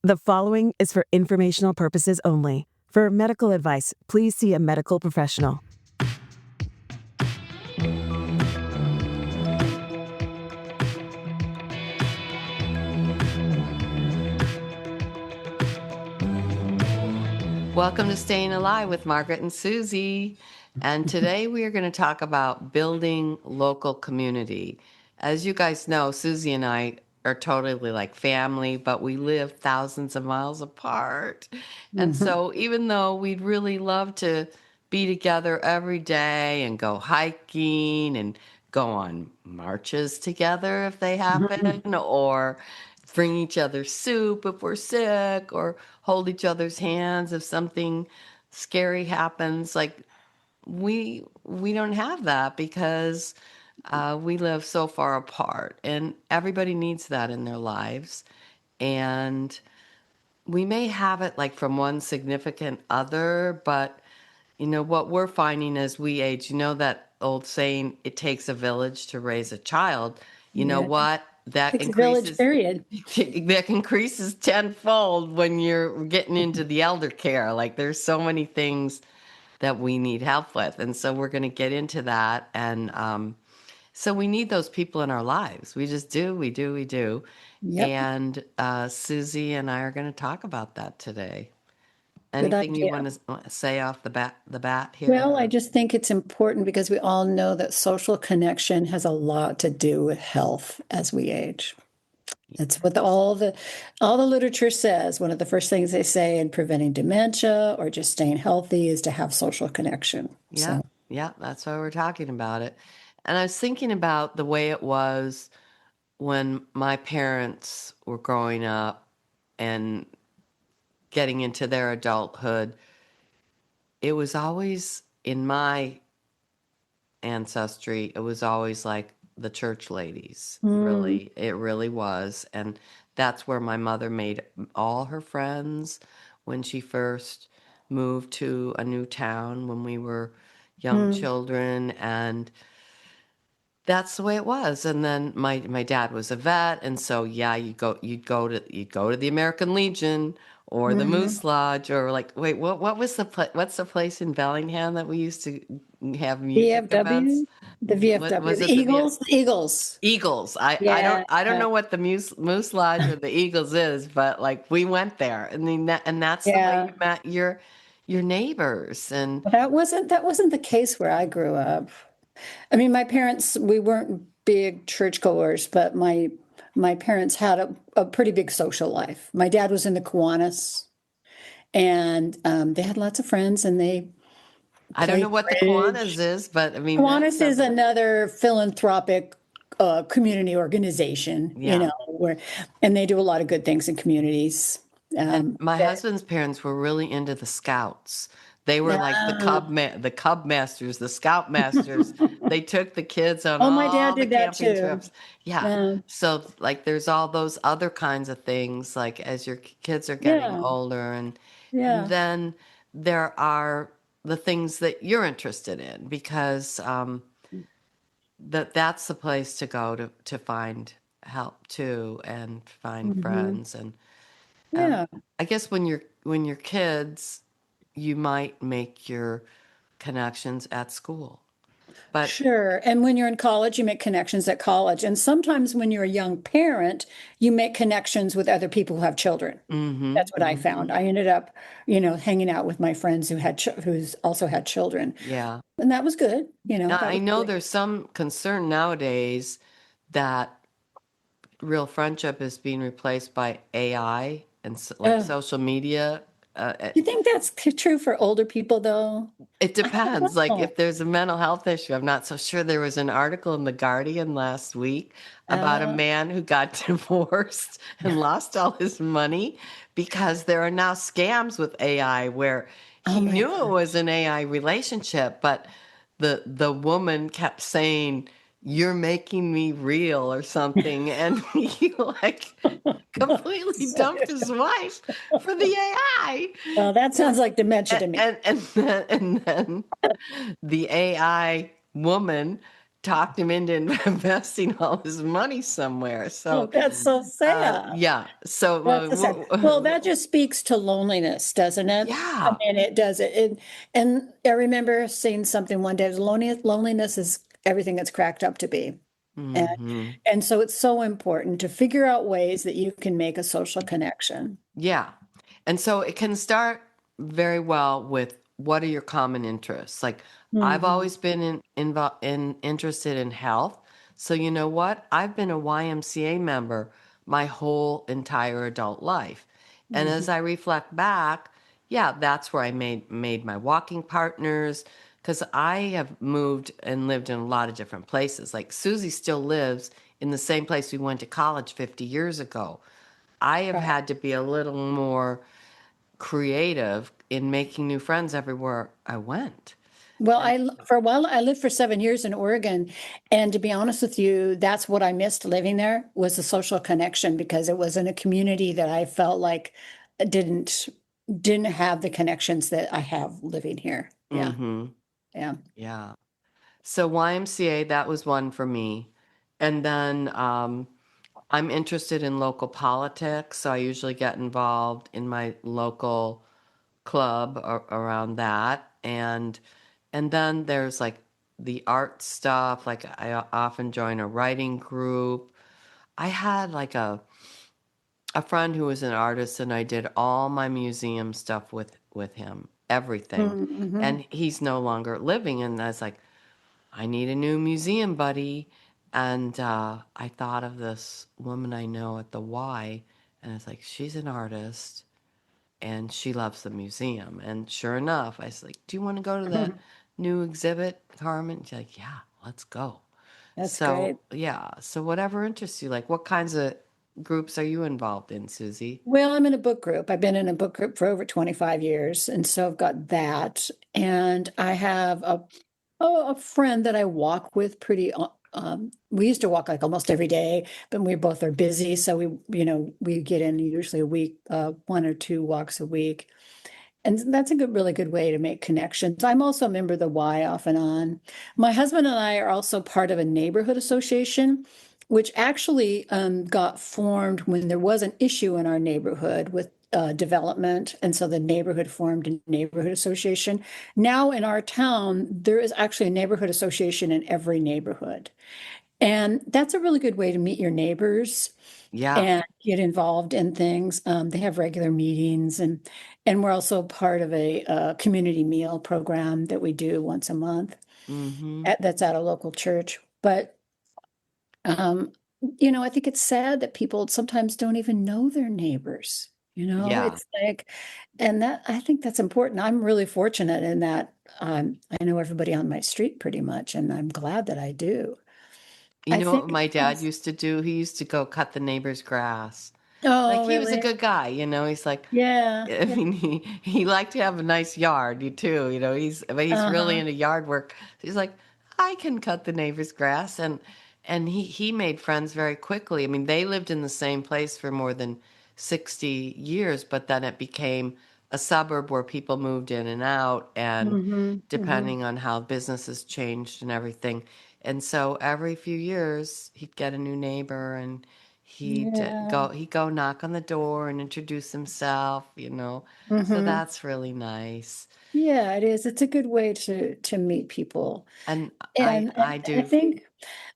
The following is for informational purposes only. For medical advice, please see a medical professional. Welcome to Staying Alive with Margaret and Susy. And today we are going to talk about building local community. As you guys know, Susy and I are totally like family, but we live thousands of miles apart. And so even though we'd really love to be together every day and go hiking and go on marches together if they happen, or bring each other soup if we're sick, or hold each other's hands if something scary happens. Like we don't have that because we live so far apart, and everybody needs that in their lives. And we may have it like from one significant other, but you know what we're finding as we age, you know that old saying, it takes a village to raise a child. You know what? That Takes a village, period. that increases tenfold when you're getting into the elder care. Like there's so many things that we need help with. And so we're going to get into that. And so we need those people in our lives. We just do, we do, we do. Yep. And Susie and I are going to talk about that today. Good Anything you idea. want to say off the bat here? Well, I just think it's important because we all know that social connection has a lot to do with health as we age. That's what all the literature says. One of the first things they say in preventing dementia or just staying healthy is to have social connection. Yeah, yeah, that's why we're talking about it. And I was thinking about the way it was when my parents were growing up and getting into their adulthood. It was always in my ancestry, it was always like the church ladies. Really, it really was. And that's where my mother made all her friends when she first moved to a new town when we were young children. And that's the way it was. And then my dad was a vet, and so yeah, you'd go to the American Legion or the Moose Lodge, or like, wait, what was what's the place in Bellingham that we used to have music events? VFW, the What VFW, was the it? Eagles, the Eagles. Eagles. Yeah. I don't know what the Moose Lodge or the Eagles is, but like we went there, and and that's the way Yeah. you met your neighbors. And That wasn't the case where I grew up. I mean, my parents, we weren't big churchgoers, but my parents had a pretty big social life. My dad was in the Kiwanis, and they had lots of friends, and they I don't know played what the bridge. Kiwanis is, but I mean that Kiwanis is sounds, another philanthropic community organization, yeah. and they do a lot of good things in communities. And my That, husband's parents were really into the Scouts. They were like the Cub Masters, the Scout Masters. They took the kids on oh, my dad all the did that camping too. trips. Yeah. Yeah, So like there's all those other kinds of things, like as your kids are getting yeah, older, and yeah. then there are the things that you're interested in, because that's the place to go to find help too, and find hmm friends. And Yeah. I guess when you're kids, you might make your connections at school. But Sure. And when you're in college, you make connections at college. And sometimes when you're a young parent, you make connections with other people who have children. That's what I found. I ended up, hanging out with my friends who's also had children. yeah. And that was good. Now That I was know good. there's some concern nowadays that real friendship is being replaced by AI and like Uh, social media. you think that's true for older people, though? It I don't depends. Like know. if there's a mental health issue, I'm not so sure. There was an article in The Guardian last week about a Uh, man who got divorced and lost all his money because there are now scams with AI where oh he my knew it God. was an AI relationship, but the woman kept saying, "You're making me real" or something, and he like completely dumped his wife for the AI. Well, that sounds like dementia And to me. and then the AI woman talked him into investing all his money somewhere. Oh, So, that's so sad. yeah. So, That's so sad. Well, that just speaks to loneliness, doesn't it? I yeah. mean, it does it. And I remember seeing something one day. Loneliness is everything it's cracked up to be. And Hmm. and so it's so important to figure out ways that you can make a social connection. Yeah. And so it can start very well with what are your common interests? Like I've Hmm. always been interested in health. So you know what? I've been a YMCA member my whole entire adult life. And Hmm. as I reflect back, yeah, that's where I made my walking partners because I have moved and lived in a lot of different places. Like Susie still lives in the same place we went to college 50 years ago. I have Right. had to be a little more creative in making new friends everywhere I went. Well, And for a while I lived for 7 years in Oregon, and to be honest with you, that's what I missed living there was the social connection because it was in a community that I felt like didn't didn't have the connections that I have living here. Yeah, mm-hmm, yeah. yeah. So YMCA, that was one for me. And then I'm interested in local politics, so I usually get involved in my local club around that. And then there's like the art stuff, like I often join a writing group. I had like a friend who was an artist and I did all my museum stuff with him, everything. Mm-hmm. And he's no longer living and I was like, I need a new museum buddy. And I thought of this woman I know at the Y and it's like she's an artist and she loves the museum. And sure enough, I was like, do you want to go to the new exhibit, Carmen? She's like, yeah, let's go. That's So great. yeah, so whatever interests you, like what kinds of groups are you involved in, Susie? Well, I'm in a book group. I've been in a book group for over 25 years, and so I've got that. And I have a friend that I walk with pretty we used to walk like almost every day, but we both are busy, so we get in usually a week, one or two walks a week. And that's a really good way to make connections. I'm also a member of the Y off and on. My husband and I are also part of a neighborhood association, which actually got formed when there was an issue in our neighborhood with development. And so the neighborhood formed a neighborhood association. Now in our town, there is actually a neighborhood association in every neighborhood. And that's a really good way to meet your neighbors Yeah. and get involved in things. They have regular meetings, and we're also part of a community meal program that we do once a month. Mm-hmm. That's at a local church. But um, I think it's sad that people sometimes don't even know their neighbors. Yeah. It's like, and that I think that's important. I'm really fortunate in that I know everybody on my street pretty much, and I'm glad that I do. You I know what think, my dad used to do? He used to go cut the neighbor's grass. Like oh, he was a really? good guy, He's like, Yeah. I Yeah. mean, he liked to have a nice yard, you too. But he's really Uh-huh. into yard work. He's like, I can cut the neighbor's grass, and he made friends very quickly. I mean, they lived in the same place for more than 60 years, but then it became a suburb where people moved in and out, and Hmm. Hmm. depending on how businesses changed and everything. And so every few years, he'd get a new neighbor, and Yeah. he'd go knock on the door and introduce himself. So Hmm. that's really nice. Yeah, it is. It's a good way to meet people. And And I I do, think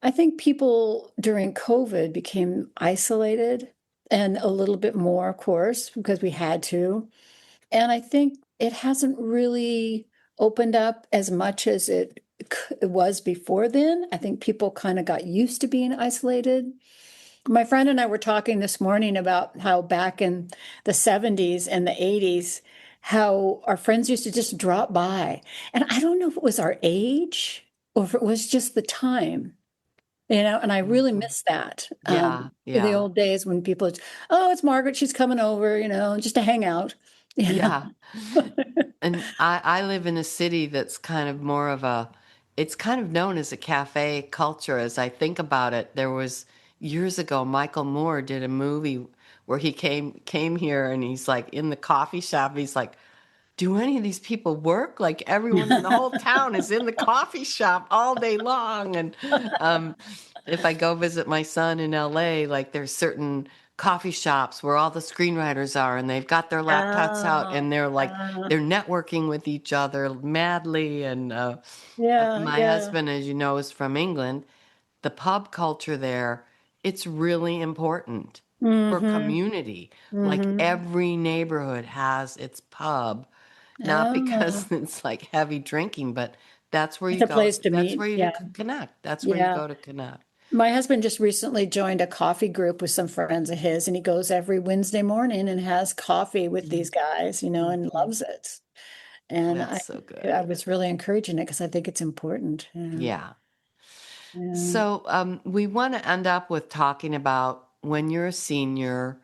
I think people during COVID became isolated and a little bit more, of course, because we had to. And I think it hasn't really opened up as much as it was before then. I think people kind of got used to being isolated. My friend and I were talking this morning about how back in the 70s and the 80s, how our friends used to just drop by. And I don't know if it was our age or if it was just the time, and I really Mhm. miss that. Yeah, The yeah, old days when people, oh, it's Margaret, she's coming over, just to hang out. Yeah. yeah. And I live in a city that's kind of more of it's kind of known as a cafe culture. As I think about it, there was years ago, Michael Moore did a movie where he came here and he's like in the coffee shop. He's like, do any of these people work? Like everyone in the whole town is in the coffee shop all day long. And if I go visit my son in LA, like there's certain coffee shops where all the screenwriters are and they've got their laptops out Oh, and they're networking with each other madly. And yeah, my yeah. husband, as you know, is from England. The pub culture there, it's really important for Mm-hmm. community. Like Mm-hmm. every neighborhood has its pub, not Oh, because it's like heavy drinking, but that's where it's you a go. place to That's meet. where you Yeah, connect. That's where you yeah. go to connect. My husband just recently joined a coffee group with some friends of his, and he goes every Wednesday morning and has coffee with these guys, and Mhm. loves it. And That's I, so I good. was really encouraging it because I think it's important. Yeah. Yeah. Yeah. So we want to end up with talking about when you're a senior,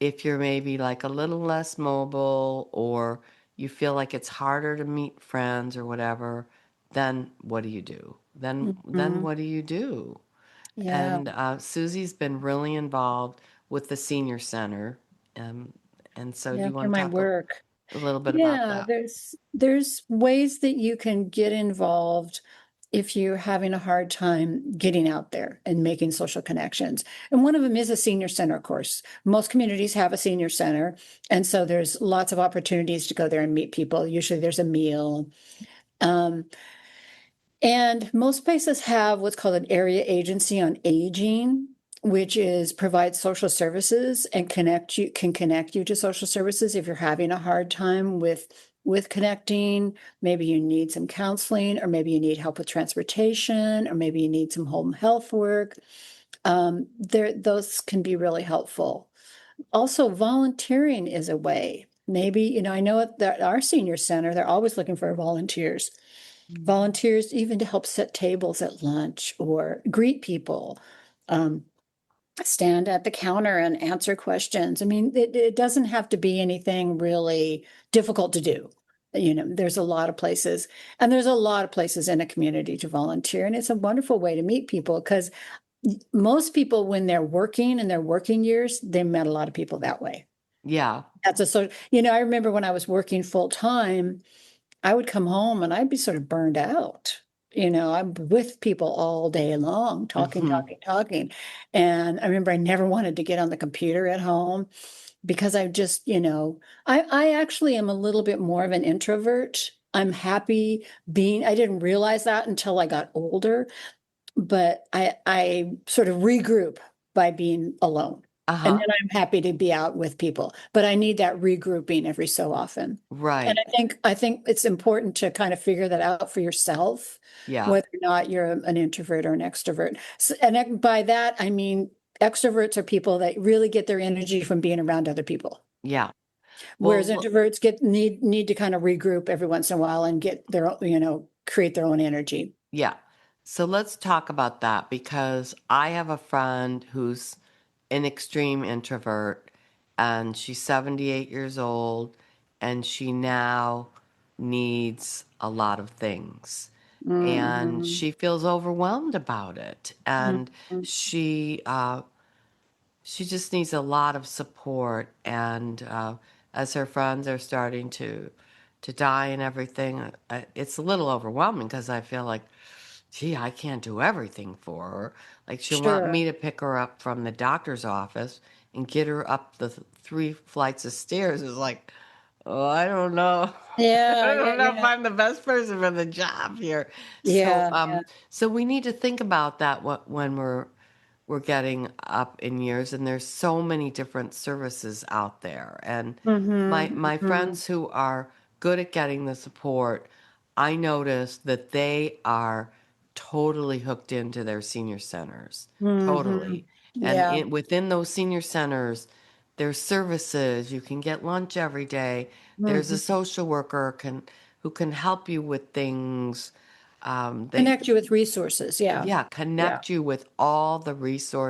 if you're maybe like a little less mobile or you feel like it's harder to meet friends or whatever, then what do you do? Then Mhm. what do you do? Yeah. And Susie's been really involved with the senior center. Um, and so do Yeah. you Through want to my talk work. a little bit about Yeah. that? There's ways that you can get involved if you're having a hard time getting out there and making social connections. And one of them is a senior center course. Most communities have a senior center. And so there's lots of opportunities to go there and meet people. Usually there's a meal. Um, And most places have what's called an area agency on aging, which is provides social services and connect you to social services if you're having a hard time with connecting. Maybe you need some counseling, or maybe you need help with transportation, or maybe you need some home health work. Those can be really helpful. Also, volunteering is a way. Maybe, I know at our senior center, they're always looking for volunteers. Volunteers even to help set tables at lunch or greet people, um, stand at the counter and answer questions. I mean, it doesn't have to be anything really difficult to do. There's a lot of places, and there's a lot of places in a community to volunteer. And it's a wonderful way to meet people because most people, when they're working in their working years, they met a lot of people that way. Yeah. I remember when I was working full time, I would come home and I'd be sort of burned out. I'm with people all day long, talking, Hmm. talking, talking. And I remember I never wanted to get on the computer at home because I just, I actually am a little bit more of an introvert. I'm happy I didn't realize that until I got older, but I sort of regroup by being alone. And Uh-huh. then I'm happy to be out with people, but I need that regrouping every so often. And Right. I think it's important to kind of figure that out for yourself, Yeah. whether or not you're an introvert or an extrovert. And by that, I mean extroverts are people that really get their energy from being around other people, Yeah. whereas Well, introverts need to kind of regroup every once in a while and get their own, create their own energy. yeah. So let's talk about that because I have a friend who's an extreme introvert and she's 78 years old and she now needs a lot of things and Mhm. she feels overwhelmed about it and Mhm. she just needs a lot of support and as her friends are starting to die and everything, it's a little overwhelming because I feel like, gee, I can't do everything for her. Like she'll want Sure. me to pick her up from the doctor's office and get her up the 3 flights of stairs. It's like, oh, I don't know. I Yeah, yeah, don't know if yeah. I'm the best person for the job here. So, Yeah, yeah. so we need to think about that when we're getting up in years, and there's so many different services out there. And Mhm, my mhm. friends who are good at getting the support, I notice that they are totally hooked into their senior centers, Mhm. totally. And Yeah. within those senior centers, there's services. You can get lunch every day. There's a Mhm. social worker who can help you with things. They Connect you with resources. Yeah. Yeah, Yeah. connect you with all the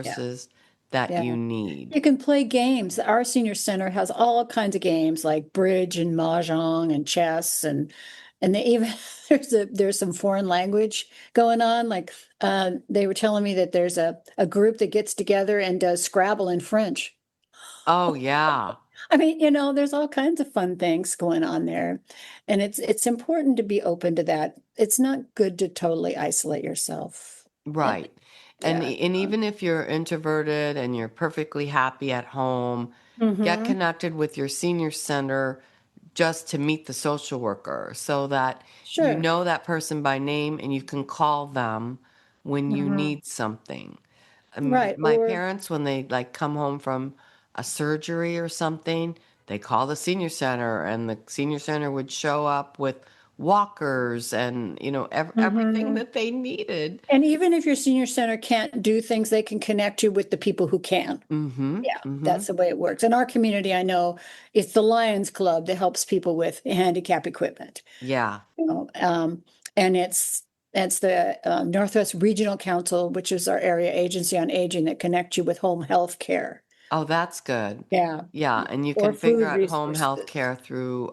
Yeah. resources that Yeah. you need. You can play games. Our senior center has all kinds of games like bridge and mahjong and chess and they even there's some foreign language going on. Like they were telling me that there's a group that gets together and does Scrabble in French. Oh, yeah. I mean, there's all kinds of fun things going on there. And it's important to be open to that. It's not good to totally isolate yourself. And Right. yeah. And even if you're introverted and you're perfectly happy at home, get Mm-hmm. connected with your senior center just to meet the social worker so that you Sure. know that person by name and you can call them when you Mm-hmm. need something. Right. My Or parents, when they like come home from a surgery or something, they call the senior center, and the senior center would show up with walkers and everything mm-hmm. that they needed. And even if your senior center can't do things, they can connect you with the people who can. Mm-hmm. Yeah, Mm-hmm. that's the way it works. In our community, I know it's the Lions Club that helps people with handicap equipment. Yeah. You know, and it's the Northwest Regional Council, which is our area agency on aging that connects you with home health care. Oh, that's good. Yeah, Yeah, and you or can figure food out home health resources. care through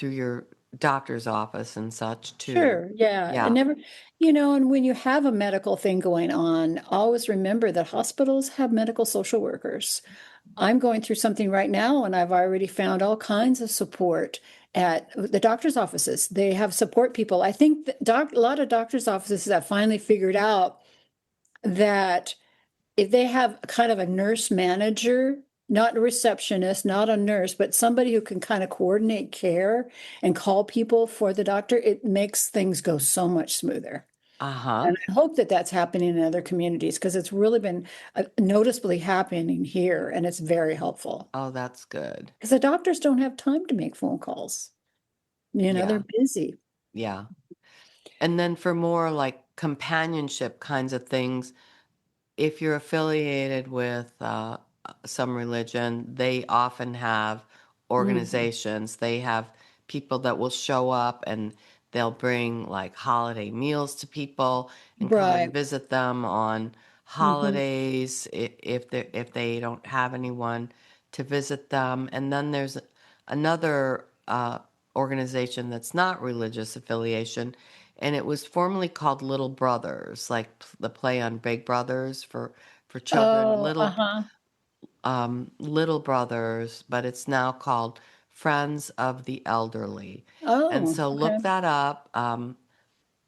your doctor's office and such too. Sure, yeah. And Yeah. never, and when you have a medical thing going on, always remember that hospitals have medical social workers. I'm going through something right now, and I've already found all kinds of support at the doctor's offices. They have support people. I think that a lot of doctor's offices have finally figured out that if they have kind of a nurse manager, not a receptionist, not a nurse, but somebody who can kind of coordinate care and call people for the doctor, it makes things go so much smoother. Uh-huh. And I hope that that's happening in other communities because it's really been noticeably happening here, and it's very helpful. Oh, that's good. Because the doctors don't have time to make phone calls. Yeah. They're busy. Yeah. And then for more like companionship kinds of things, if you're affiliated with some religion, they often have Mhm. organizations. They have people that will show up and they'll bring like holiday meals to people and come and Right. visit them on Hmm. holidays if they don't have anyone to visit them. And then there's another organization that's not religious affiliation, and it was formerly called Little Brothers, like the play on Big Brothers for children, Oh, uh-huh. Little Brothers, but it's now called Friends of the Elderly. And Oh, so okay. look that up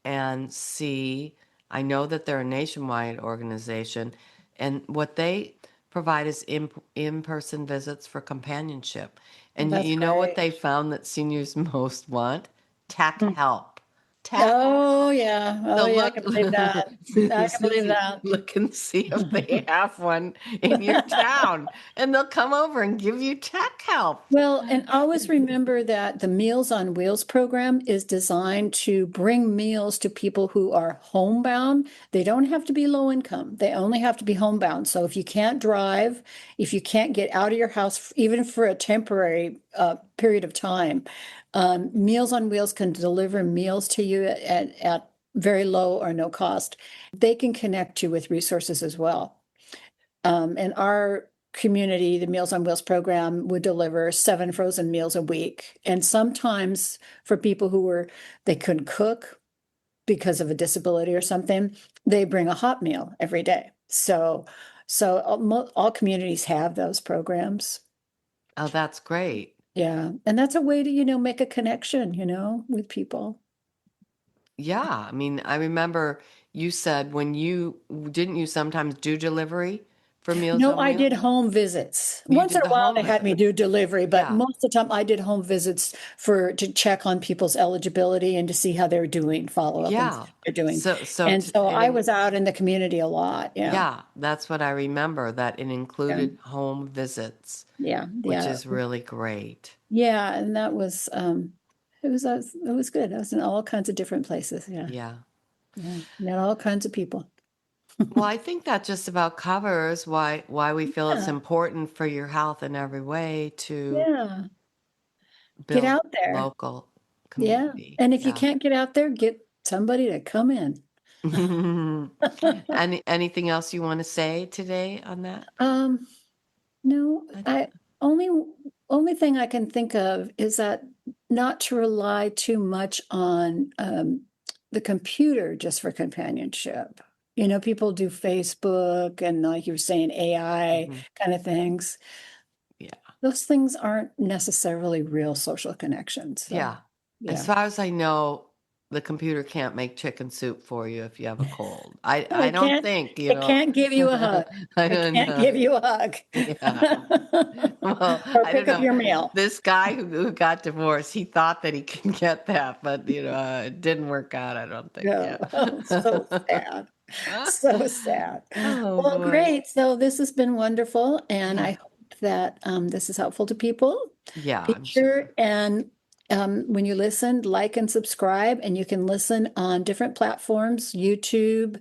and see. I know that they're a nationwide organization, and what they provide is in-person visits for companionship. Well, And that's you know what great. they found that seniors most want? Tech help. Tech. Oh, yeah. Oh, So yeah. I look, can believe that. I can believe Susie, that. look and see if they have one in your town, and they'll come over and give you tech help. Well, and always remember that the Meals on Wheels program is designed to bring meals to people who are homebound. They don't have to be low income. They only have to be homebound. So if you can't drive, if you can't get out of your house, even for a temporary period of time, Meals on Wheels can deliver meals to you at very low or no cost. They can connect you with resources as well. In our community, the Meals on Wheels program would deliver 7 frozen meals a week. And sometimes for people they couldn't cook because of a disability or something, they bring a hot meal every day. So all communities have those programs. Oh, that's great. Yeah. And that's a way to, make a connection, with people. Yeah, I mean, I remember you said when you didn't you sometimes do delivery for Meals No, on I Wheels? did home visits. You Once in did a the while, home they had me visit. do delivery, but Yeah. most of the time, I did home visits to check on people's eligibility and to see how they're doing, follow up and see Yeah. how they're doing. So And so I it was out in the community a lot. Yeah, yeah, that's what I remember, that it yeah, included home visits, yeah, which yeah, is really great. yeah. And that was it was good. I was in all kinds of different places. Yeah, Yeah. yeah, met all kinds of people. Well, I think that just about covers why we feel it's Yeah, important for your health in every way to yeah. Get build out there. local Yeah, community. and if you Yeah. can't get out there, get somebody to come in. Anything else you want to say today on that? Um, no, I- I only only thing I can think of is that not to rely too much on the computer just for companionship. People do Facebook and like you were saying AI Mhm. kind of things. Yeah. those things aren't necessarily real social connections. So, Yeah. As far as I know, the computer can't make chicken soup for you if you have a cold. No, I don't think, it can't give you a hug. I It don't can't know. give you a hug. Yeah. Well, Or I pick don't up know. your meal. This guy who got divorced, he thought that he could get that, but it didn't work out, I don't think. No, Yeah. so sad. So sad. Oh Well, boy. great. So this has been wonderful, and I Yeah. hope that this is helpful to people. Yeah, Be I'm sure sure. and when you listen, like and subscribe, and you can listen on different platforms: YouTube,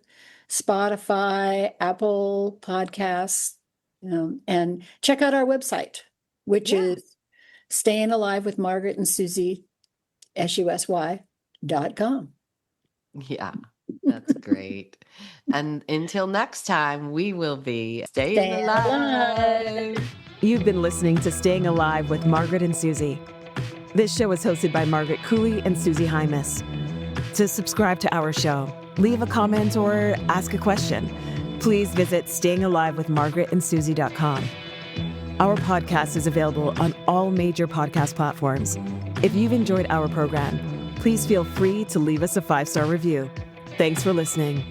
Spotify, Apple Podcasts, and check out our website, which Yeah. is Staying Alive with Margaret and Susy, SUSY.com. Yeah. That's great. And until next time, we will be staying Staying alive. alive. You've been listening to Staying Alive with Margaret and Susy. This show is hosted by Margaret Cooley and Susy Hymas. To subscribe to our show, leave a comment or ask a question, please visit stayingalivewithmargaretandsusy.com. Our podcast is available on all major podcast platforms. If you've enjoyed our program, please feel free to leave us a 5-star review. Thanks for listening.